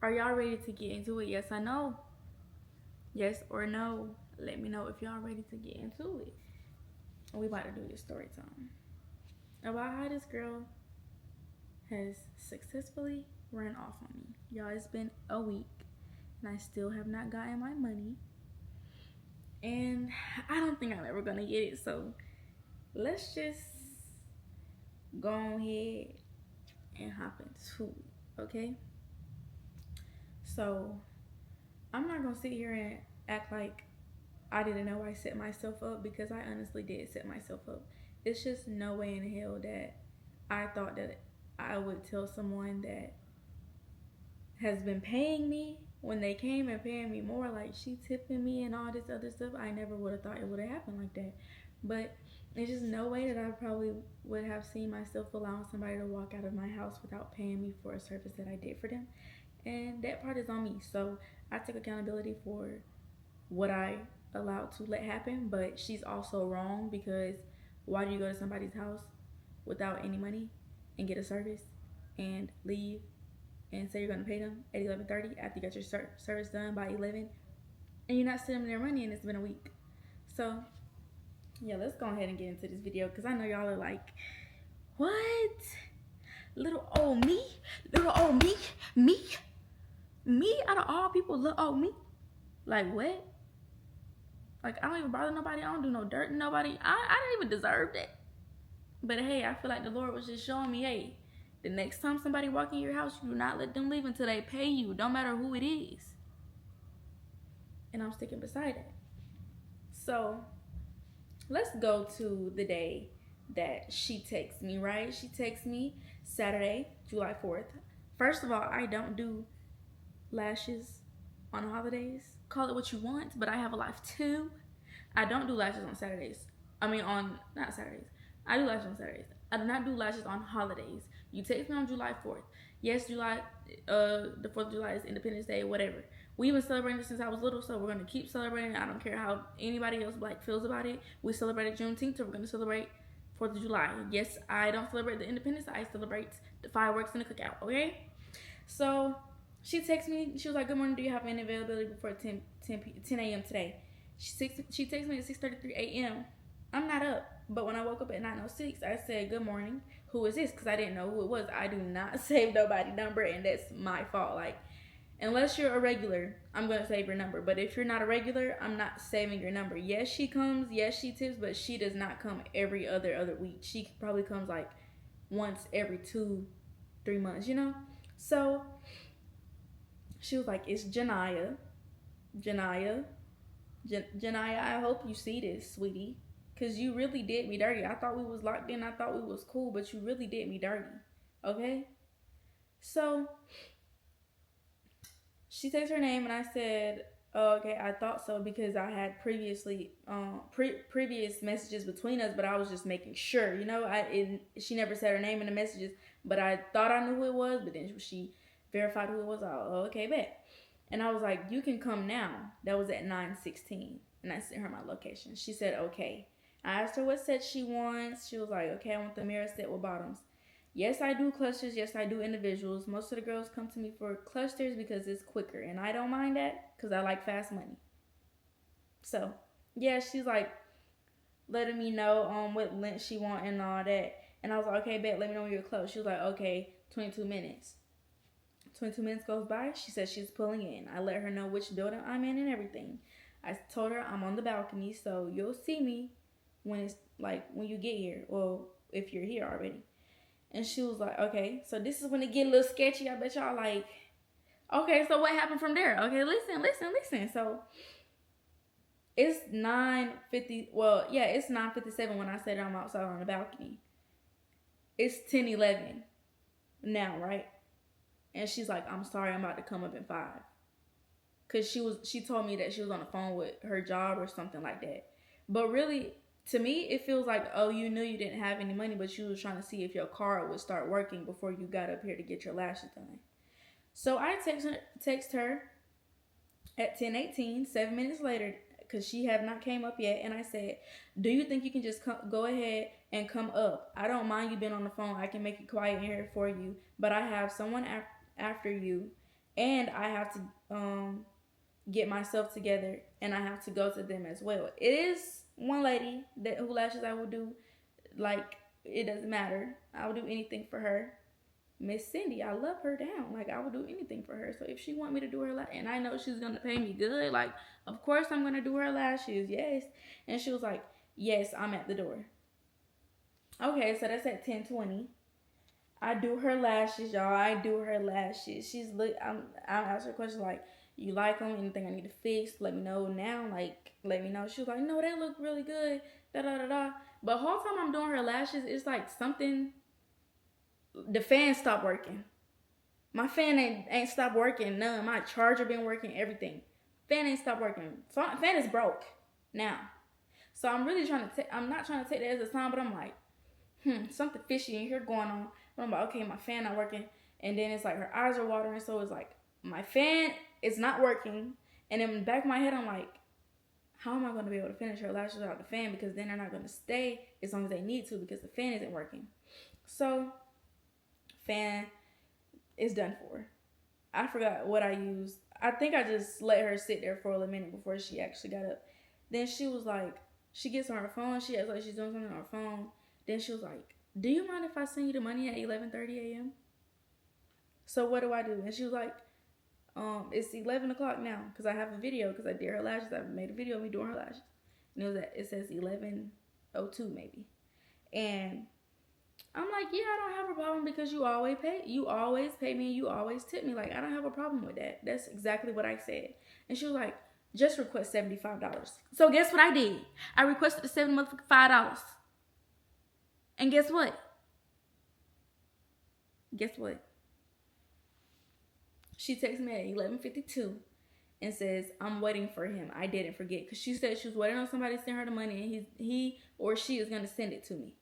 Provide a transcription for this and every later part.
Are y'all ready to get into it? Yes, I know. Yes or no. Let me know if y'all ready to get into it. We about to do this story time about how this girl has successfully run off on me. Y'all, it's been a week and I still have not gotten my money. And I don't think I'm ever gonna get it. So let's just go ahead and hop into it, okay? So I'm not gonna sit here and act like I didn't know I set myself up, because I honestly did set myself up. It's just no way in hell that I thought that I would tell someone that has been paying me when they came and paying me more, like she tipping me and all this other stuff. I never would have thought it would have happened like that. But there's just no way that I probably would have seen myself allowing somebody to walk out of my house without paying me for a service that I did for them. And that part is on me. So I take accountability for what I allowed to let happen. But she's also wrong, because why do you go to somebody's house without any money and get a service and leave and say you're going to pay them at 11:30 after you got your service done by 11, and you're not sending them their money and it's been a week? So yeah, let's go ahead and get into this video, because I know y'all are like, what? Little old me? Little old me? Me out of all people, little old me? Like what? Like, I don't even bother nobody. I don't do no dirt to nobody. I didn't even deserve that. But hey, I feel like the Lord was just showing me, hey, the next time somebody walk in your house, you do not let them leave until they pay you. Don't matter who it is. And I'm sticking beside it. So let's go to the day that she texts me, right? She texts me Saturday, July 4th. First of all, I don't do lashes on holidays. Call it what you want, but I have a life too. I don't do lashes on Saturdays. Not Saturdays. I do lashes on Saturdays. I do not do lashes on holidays. You text me on July 4th. Yes, the 4th of July is Independence Day, whatever. We've been celebrating this since I was little, so we're going to keep celebrating. I don't care how anybody else Black feels about it. We celebrated Juneteenth, so we're going to celebrate 4th of July. Yes, I don't celebrate the Independence. I celebrate the fireworks and the cookout, okay? So she texted me. She was like, good morning, do you have any availability before 10 a.m. today? She texted me at 6:33 a.m. I'm not up, but when I woke up at 9:06, I said, good morning, who is this? Because I didn't know who it was. I do not save nobody's number, and that's my fault. Like, unless you're a regular, I'm going to save your number. But if you're not a regular, I'm not saving your number. Yes, she comes. Yes, she tips, but she does not come every other week. She probably comes like once every 2-3 months, you know? So she was like, it's Janiyah. Janiyah, I hope you see this, sweetie, because you really did me dirty. I thought we was locked in. I thought we was cool, but you really did me dirty, okay? So she takes her name, and I said, oh, okay, I thought so, because I had previously previous messages between us, but I was just making sure, you know. She never said her name in the messages, but I thought I knew who it was. But then she verified who it was. Oh, okay, bet. And I was like, you can come now. That was at 9:16, and I sent her my location. She said, okay. I asked her what set she wants. She was like, okay, I want the mirror set with bottoms. Yes, I do clusters. Yes, I do individuals. Most of the girls come to me for clusters because it's quicker, and I don't mind that because I like fast money. So, yeah, she's like letting me know what length she want and all that. And I was like, okay, bet, let me know when you're close. She was like, okay, 22 minutes. 22 minutes goes by. She says she's pulling in. I let her know which building I'm in and everything. I told her I'm on the balcony, so you'll see me when it's like when you get here, or if you're here already. And she was like, okay. So this is when it get a little sketchy. I bet y'all like, okay, so what happened from there? Okay, listen. So it's 9:50. Well, yeah, it's 9:57 when I said I'm outside on the balcony. It's 10:11 now, right? And she's like, I'm sorry, I'm about to come up in 5. Because she told me that she was on the phone with her job or something like that. But really, to me, it feels like, oh, you knew you didn't have any money, but you was trying to see if your card would start working before you got up here to get your lashes done. So I text her at 10:18, 7 minutes later, because she have not came up yet. And I said, do you think you can just go ahead and come up? I don't mind you being on the phone. I can make it quiet in here for you. But I have someone after you, and I have to get myself together, and I have to go to them as well. It is one lady who lashes I will do, like, it doesn't matter. I will do anything for her. Miss Cindy, I love her down. Like, I will do anything for her. So if she want me to do her and I know she's gonna pay me good, like, of course I'm gonna do her lashes. Yes. And she was like, yes, I'm at the door. Okay, so that's at 10:20. I do her lashes, y'all. I do her lashes. I asked her questions like, you like them? Anything I need to fix? Let me know now. Like, let me know. She was like, no, they look really good. Da da da da. But the whole time I'm doing her lashes, it's like something. The fan stopped working. My fan ain't stopped working. None. My charger been working. Everything. Fan ain't stopped working. So fan is broke now. So I'm really trying to. I'm not trying to take that as a sign, but I'm like, something fishy in here going on. But I'm like, okay, my fan not working, and then it's like her eyes are watering. So it's like my fan is not working, and in the back of my head, I'm like, how am I going to be able to finish her lashes without the fan? Because then they're not going to stay as long as they need to because the fan isn't working. So fan is done for. I forgot what I used. I think I just let her sit there for a minute before she actually got up. Then she was like, she gets on her phone. She acts like she's doing something on her phone. Then she was like, do you mind if I send you the money at 11:30 a.m.? So what do I do? And she was like, it's 11 o'clock now because I have a video because I did her lashes. I made a video of me doing her lashes. And it says 11:02 maybe. And I'm like, yeah, I don't have a problem because you always pay me and you always tip me. Like, I don't have a problem with that. That's exactly what I said. And she was like, just request $75. So guess what I did? I requested the $75. And guess what? She texts me at 11:52 and says, I'm waiting for him. I didn't forget. Because she said she was waiting on somebody to send her the money and he or she is going to send it to me.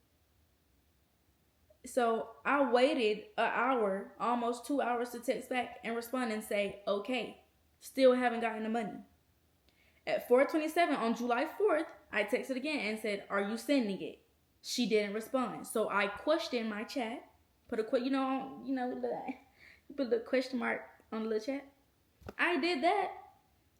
So I waited an hour, almost 2 hours to text back and respond and say, okay, still haven't gotten the money. At 4:27 on July 4th, I texted again and said, are you sending it? She didn't respond. So I questioned my chat, put a put the question mark on the little chat. I did that.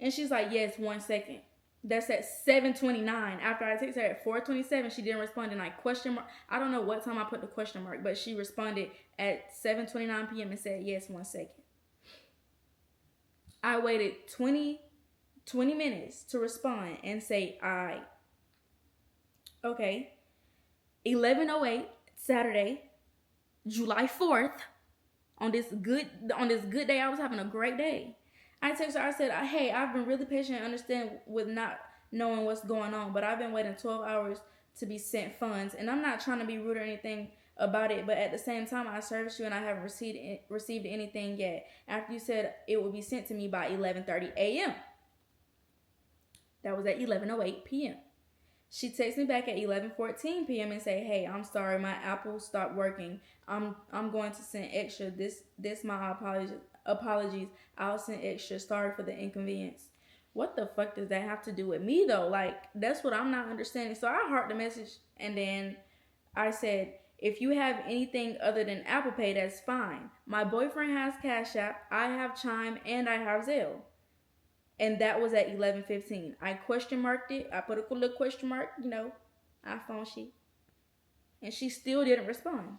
And she's like, yes, 1 second. That's at 7:29. After I texted her at 4:27, she didn't respond, and I question mark. I don't know what time I put the question mark, but she responded at 7:29 p.m. and said, yes, 1 second. I waited 20 minutes to respond and say, okay. 11:08 Saturday, July 4th. On this good day, I was having a great day. I texted her, I said, hey, I've been really patient and understand with not knowing what's going on, but I've been waiting 12 hours to be sent funds, and I'm not trying to be rude or anything about it, but at the same time, I serviced you and I haven't received anything yet. After you said it would be sent to me by 11:30 a.m. That was at 11:08 p.m. She texts me back at 11:14 p.m. and say, hey, I'm sorry, my Apple stopped working. I'm going to send extra. This my apologies. I'll send extra. Sorry for the inconvenience. What the fuck does that have to do with me though? Like, that's what I'm not understanding. So I heart the message and then I said, if you have anything other than Apple Pay, that's fine. My boyfriend has Cash App, I have Chime, and I have Zelle. And that was at 11:15. I question marked it. I put a little question mark, iPhone shit. And she still didn't respond.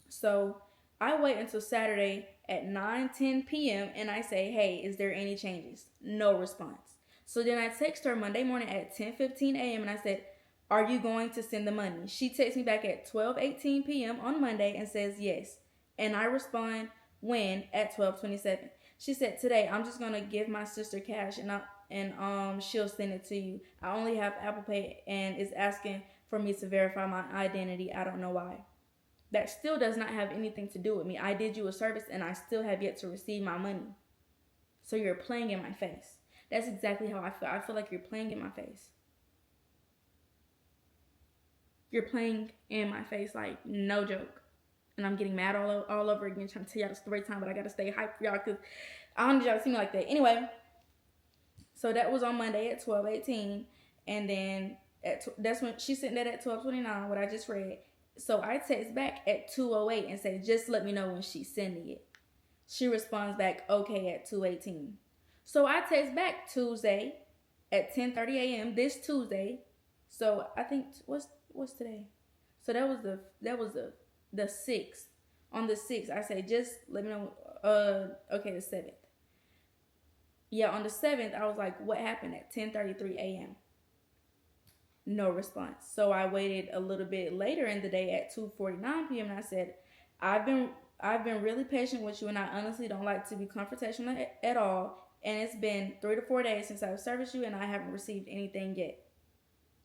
So I wait until Saturday at 9:10 p.m. and I say, hey, is there any changes? No response. So then I text her Monday morning at 10:15 a.m. and I said, are you going to send the money? She texts me back at 12:18 p.m. on Monday and says yes. And I respond, when? At 12:27. She said, today, I'm just going to give my sister cash and she'll send it to you. I only have Apple Pay and it's asking for me to verify my identity. I don't know why. That still does not have anything to do with me. I did you a service and I still have yet to receive my money. So you're playing in my face. That's exactly how I feel. I feel like you're playing in my face. You're playing in my face, like, no joke. And I'm getting mad all over again trying to tell y'all the story time, but I got to stay hyped for y'all because I don't need y'all to see me like that. Anyway, so that was on Monday at 12:18. And then that's when she sent that at 12:29, what I just read. So I text back at 2:08 and say, just let me know when she's sending it. She responds back, okay, at 2:18. So I text back Tuesday at 10:30 a.m. this Tuesday. So I think what's today? So that was the 6th. On the 6th, I say just let me know. Okay, the 7th. Yeah, on the 7th, I was like, what happened at 10:33 a.m.? No response. So I waited a little bit later in the day at 2:49 p.m. and I said, I've been I've been really patient with you, and I honestly don't like to be confrontational at all. And it's been 3 to 4 days since I've serviced you, and I haven't received anything yet.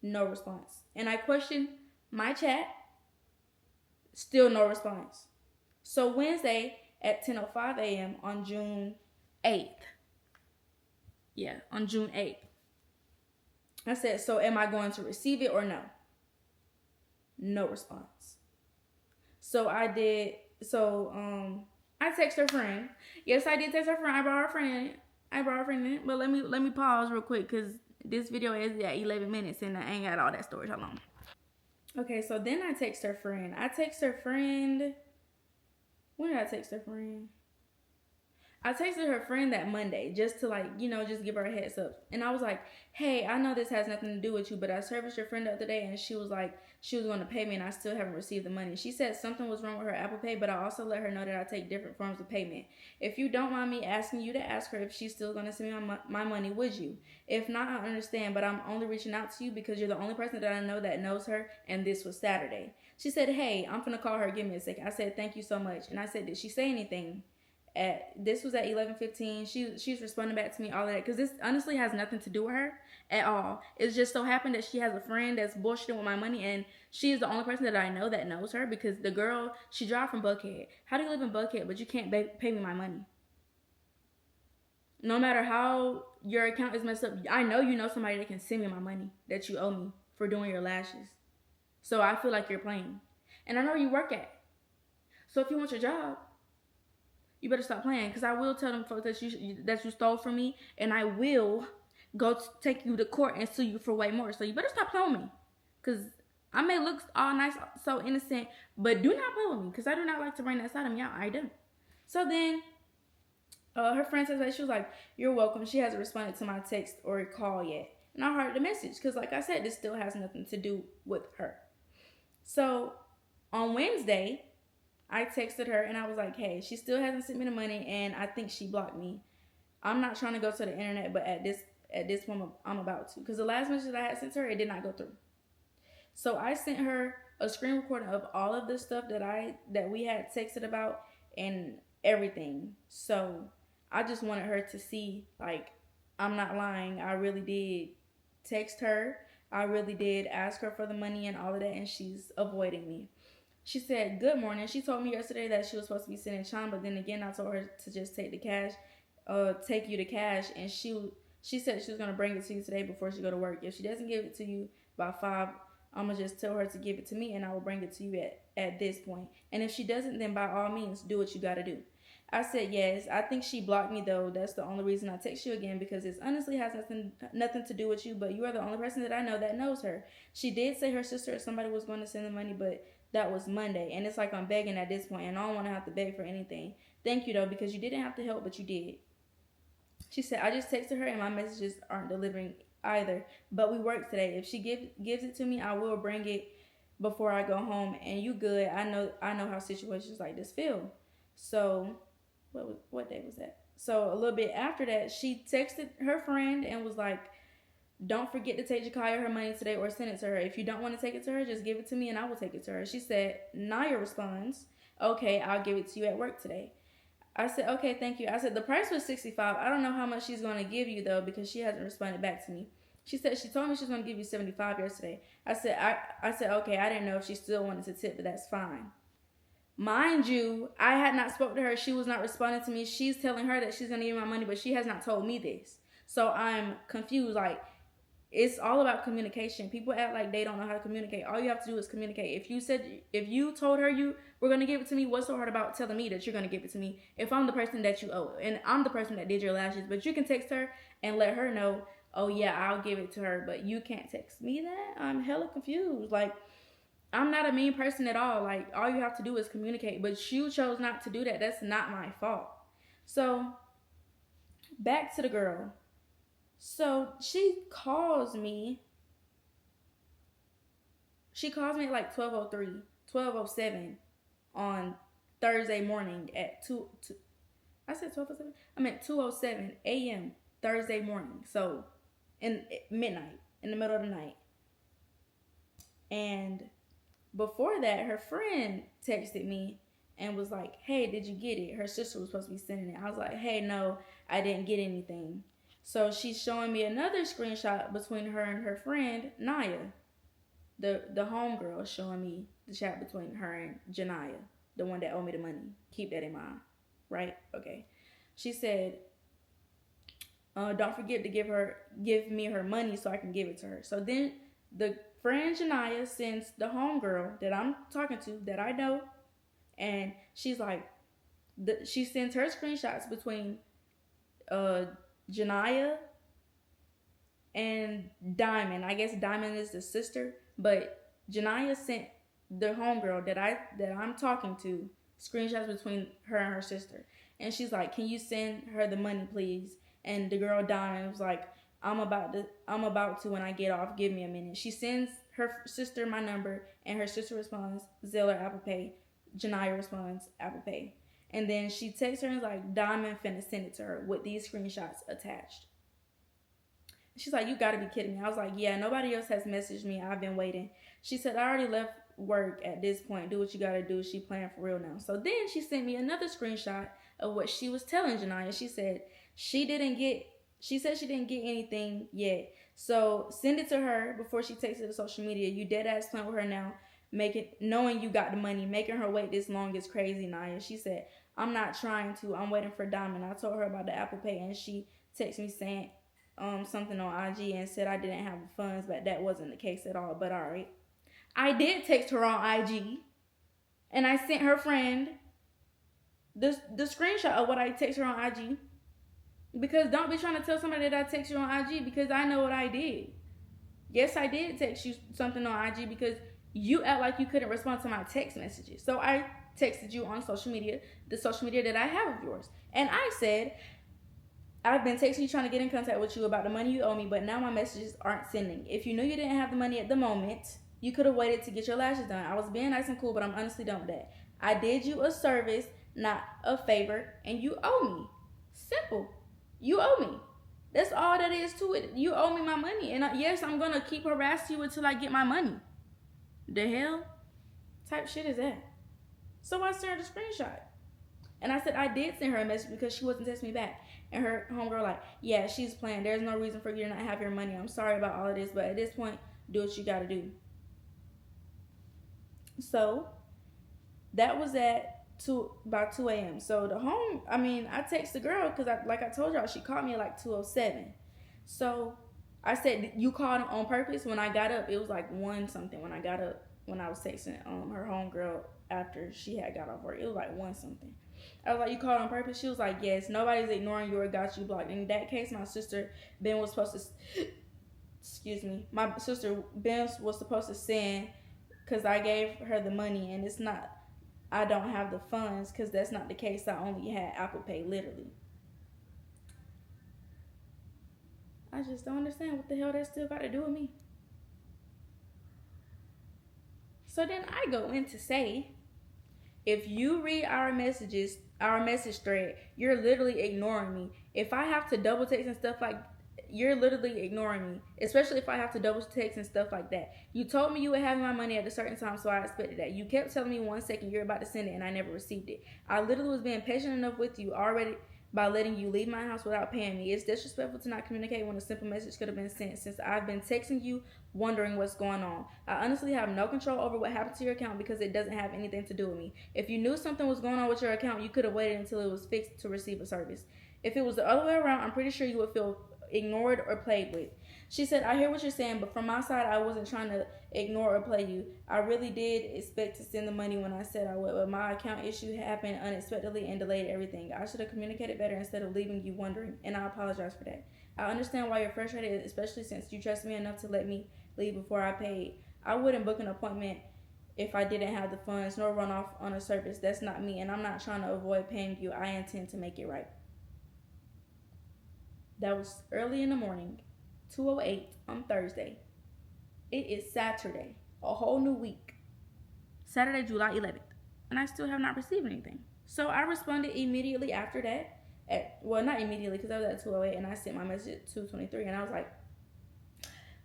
No response. And I questioned my chat. Still no response. So Wednesday at 10:05 a.m. on June 8th. Yeah, on June 8th. I said, so am I going to receive it or no? No response. So I did. So I text her friend. Yes, I did text her friend. I brought her friend in. But let me pause real quick because this video is at 11 minutes and I ain't got all that storage. Hold on. Okay, so then I text her friend. When did I text her friend? I texted her friend that Monday just to just give her a heads up. And I was like, hey, I know this has nothing to do with you, but I serviced your friend the other day and she was like, she was going to pay me and I still haven't received the money. She said something was wrong with her Apple Pay, but I also let her know that I take different forms of payment. If you don't mind me asking you to ask her if she's still going to send me my money, would you? If not, I understand, but I'm only reaching out to you because you're the only person that I know that knows her, and this was Saturday. She said, hey, I'm going to call her. Give me a second. I said, thank you so much. And I said, did she say anything? This was at 11:15. She's responding back to me all of that because this honestly has nothing to do with her at all. It's just so happened that she has a friend that's bullshitting with my money, and she is the only person that I know that knows her because the girl, she drives from Buckhead. How do you live in Buckhead but you can't pay me my money? No matter how your account is messed up, I know you know somebody that can send me my money that you owe me for doing your lashes. So I feel like you're playing, and I know where you work at. So if you want your job, you better stop playing, because I will tell them folks that you stole from me, and I will go take you to court and sue you for way more. So you better stop playing with me, because I may look all nice, so innocent, but do not play with me, because I do not like to bring that side of me out. I don't. So then her friend says that she was like, you're welcome. She hasn't responded to my text or call yet. And I heard the message, because like I said, this still has nothing to do with her. So on Wednesday, I texted her and I was like, hey, she still hasn't sent me the money and I think she blocked me. I'm not trying to go to the internet, but at this moment, I'm about to. Because the last message that I had sent to her, it did not go through. So I sent her a screen recording of all of the stuff that we had texted about and everything. So I just wanted her to see, like, I'm not lying. I really did text her. I really did ask her for the money and all of that, and she's avoiding me. She said, good morning. She told me yesterday that she was supposed to be sending Chime, but then again, I told her to just take the cash, take you the cash, and she said she was going to bring it to you today before she go to work. If she doesn't give it to you by 5, I'm going to just tell her to give it to me, and I will bring it to you at this point. And if she doesn't, then by all means, do what you got to do. I said, yes. I think she blocked me, though. That's the only reason I text you again, because it honestly has nothing to do with you, but you are the only person that I know that knows her. She did say her sister or somebody was going to send the money, but that was Monday, and it's like I'm begging at this point, and I don't want to have to beg for anything. Thank you, though, because you didn't have to help, but you did. She said, I just texted her, and my messages aren't delivering either, but we work today. If she gives it to me, I will bring it before I go home, and you good. I know how situations like this feel. So what day was that? So a little bit after that, she texted her friend and was like, don't forget to take Jakaya her money today or send it to her. If you don't want to take it to her, just give it to me and I will take it to her. She said, Naya responds, okay, I'll give it to you at work today. I said, okay, thank you. I said, the price was $65. I don't know how much she's going to give you, though, because she hasn't responded back to me. She said she told me she's going to give you $75 yesterday. I said, okay, I didn't know if she still wanted to tip, but that's fine. Mind you, I had not spoke to her. She was not responding to me. She's telling her that she's going to give me my money, but she has not told me this. So I'm confused. Like, it's all about communication. People act like they don't know how to communicate. All you have to do is communicate. If you told her you were going to give it to me, what's so hard about telling me that you're going to give it to me if I'm the person that you owe? And I'm the person that did your lashes, but you can text her and let her know, oh yeah, I'll give it to her, but you can't text me that? I'm hella confused. Like, I'm not a mean person at all. Like, all you have to do is communicate, but you chose not to do that. That's not my fault. So back to the girl. So She calls me at like 12:03, 12:07 on Thursday morning at 2. I said 12:07. I meant 2:07 a.m. Thursday morning. So in midnight, in the middle of the night. And before that, her friend texted me and was like, "Hey, did you get it?" Her sister was supposed to be sending it. I was like, "Hey, no, I didn't get anything." So she's showing me another screenshot between her and her friend Naya, the homegirl, showing me the chat between her and Janaya, the one that owed me the money. Keep that in mind, right? Okay. She said, "Don't forget to give me her money so I can give it to her." So then the friend Janaya sends the homegirl that I'm talking to, that I know, and she's like, she sends her screenshots between uh Janaya and Diamond. I guess Diamond is the sister, but Janaya sent the homegirl that I'm talking to screenshots between her and her sister. And she's like, "Can you send her the money, please?" And the girl Diamond was like, I'm about to when I get off. Give me a minute." She sends her sister my number, and her sister responds, "Zelle or Apple Pay." Janaya responds, "Apple Pay." And then she texts her and is like, "Diamond finna send it to her with these screenshots attached." She's like, "You gotta be kidding me." I was like, "Yeah, nobody else has messaged me. I've been waiting." She said, "I already left work at this point. Do what you gotta do." She playing for real now. So then she sent me another screenshot of what she was telling Janaya. She said she didn't get anything yet. So send it to her before she takes it to social media. You dead ass playing with her now. Knowing you got the money, making her wait this long is crazy, Naya. She said, "I'm not trying to. I'm waiting for Diamond." I told her about the Apple Pay, and she texted me saying something on IG and said I didn't have the funds, but that wasn't the case at all. But alright. I did text her on IG, and I sent her friend the screenshot of what I text her on IG. Because don't be trying to tell somebody that I text you on IG, because I know what I did. Yes, I did text you something on IG because you act like you couldn't respond to my text messages. So I texted you on social media, the social media that I have of yours. And I said, "I've been texting you trying to get in contact with you about the money you owe me, but now my messages aren't sending. If you knew you didn't have the money at the moment, you could have waited to get your lashes done. I was being nice and cool, but I'm honestly done with that. I did you a service, not a favor, and you owe me. Simple. You owe me. That's all that is to it. You owe me my money, and yes, I'm gonna keep harassing you until I get my money." The hell type shit is that? So I sent her the screenshot. And I said I did send her a message because she wasn't texting me back. And her homegirl like, "Yeah, she's playing. There's no reason for you to not have your money. I'm sorry about all of this, but at this point, do what you gotta do." So that was at about 2 a.m. So I text the girl because like I told y'all, she called me at like 2:07. So I said, "You called on purpose?" When I got up, it was like 1 something when I got up, when I was texting her homegirl after she had got off work. It was like 1 something. I was like, "You called on purpose?" She was like, "Yes, nobody's ignoring you or got you blocked." In that case, my sister Ben was supposed to, excuse me, my sister Ben was supposed to send, because I gave her the money, and it's not, I don't have the funds, because that's not the case. I only had Apple Pay, literally. I just don't understand what the hell that still got to do with me. So then I go in to say, if you read our message thread, you're literally ignoring me. If I have to double text and stuff like, you're literally ignoring me, especially if I have to double text and stuff like that. You told me you would have my money at a certain time, so I expected that. You kept telling me 1 second you're about to send it, and I never received it. I literally was being patient enough with you already by letting you leave my house without paying me. It's disrespectful to not communicate when a simple message could have been sent, since I've been texting you wondering what's going on. I honestly have no control over what happened to your account because it doesn't have anything to do with me. If you knew something was going on with your account, you could have waited until it was fixed to receive a service. If it was the other way around, I'm pretty sure you would feel ignored or played with." She said, "I hear what you're saying, but from my side, I wasn't trying to ignore or play you. I really did expect to send the money when I said I would, but my account issue happened unexpectedly and delayed everything. I should have communicated better instead of leaving you wondering, and I apologize for that. I understand why you're frustrated, especially since you trusted me enough to let me leave before I paid. I wouldn't book an appointment if I didn't have the funds, nor run off on a service. That's not me, and I'm not trying to avoid paying you. I intend to make it right." That was early in the morning, 2:08 on Thursday. It is Saturday, a whole new week. Saturday, July 11th. And I still have not received anything. So I responded immediately after that. Well, not immediately because I was at 2:08 and I sent my message at 2:23 and I was like,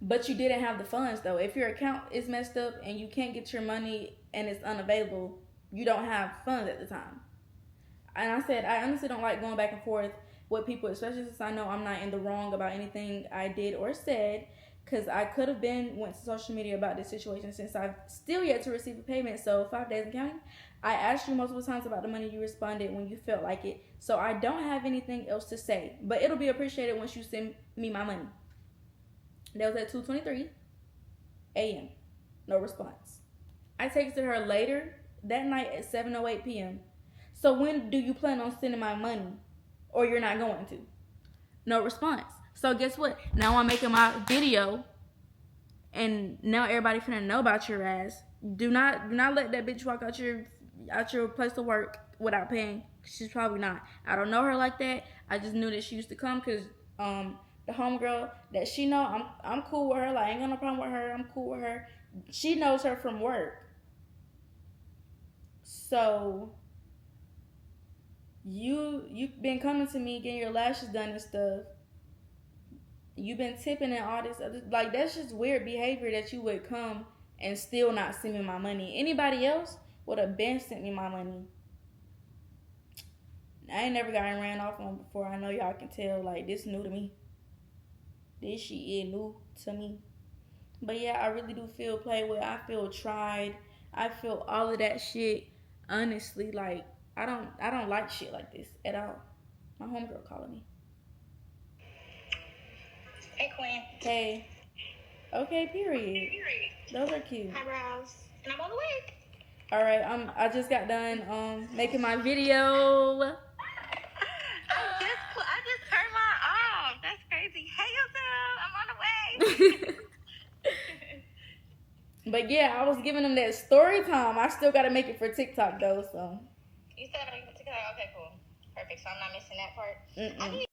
but you didn't have the funds though. If your account is messed up and you can't get your money and it's unavailable, you don't have funds at the time. And I said, I honestly don't like going back and forth with people, especially since I know I'm not in the wrong about anything I did or said, because I could have went to social media about this situation since I've still yet to receive a payment. So 5 days and counting. I asked you multiple times about the money. You responded when you felt like it. So I don't have anything else to say, but it'll be appreciated once you send me my money. That was at 2:23 a.m. No response. I texted her later that night at 7:08 p.m. So when do you plan on sending my money? Or you're not going to? No response. So guess what? Now I'm making my video, and now everybody finna know about your ass. Do not let that bitch walk out your place to work without paying. She's probably not. I don't know her like that. I just knew that she used to come because the homegirl that she know, I'm cool with her. Like, I ain't got no problem with her. I'm cool with her. She knows her from work. So you've been coming to me getting your lashes done and stuff. You've been tipping and all this other, like, that's just weird behavior that you would come and still not send me my money. Anybody else would have been sent me my money. I ain't never gotten ran off on before. I know y'all can tell, like, this new to me. This shit is new to me. But yeah, I really do feel played with. I feel tried. I feel all of that shit. Honestly, like, I don't like shit like this at all. My homegirl calling me. Hey, Queen. Hey. Okay, period. Those are cute. Eyebrows. And I'm on the way. All right, I just got done making my video. I just turned mine off. That's crazy. Hey, yourself. I'm on the way. But yeah, I was giving them that story time. I still gotta make it for TikTok though, so. You still gotta make it for TikTok? Okay, cool. Perfect. So I'm not missing that part. Mm-mm.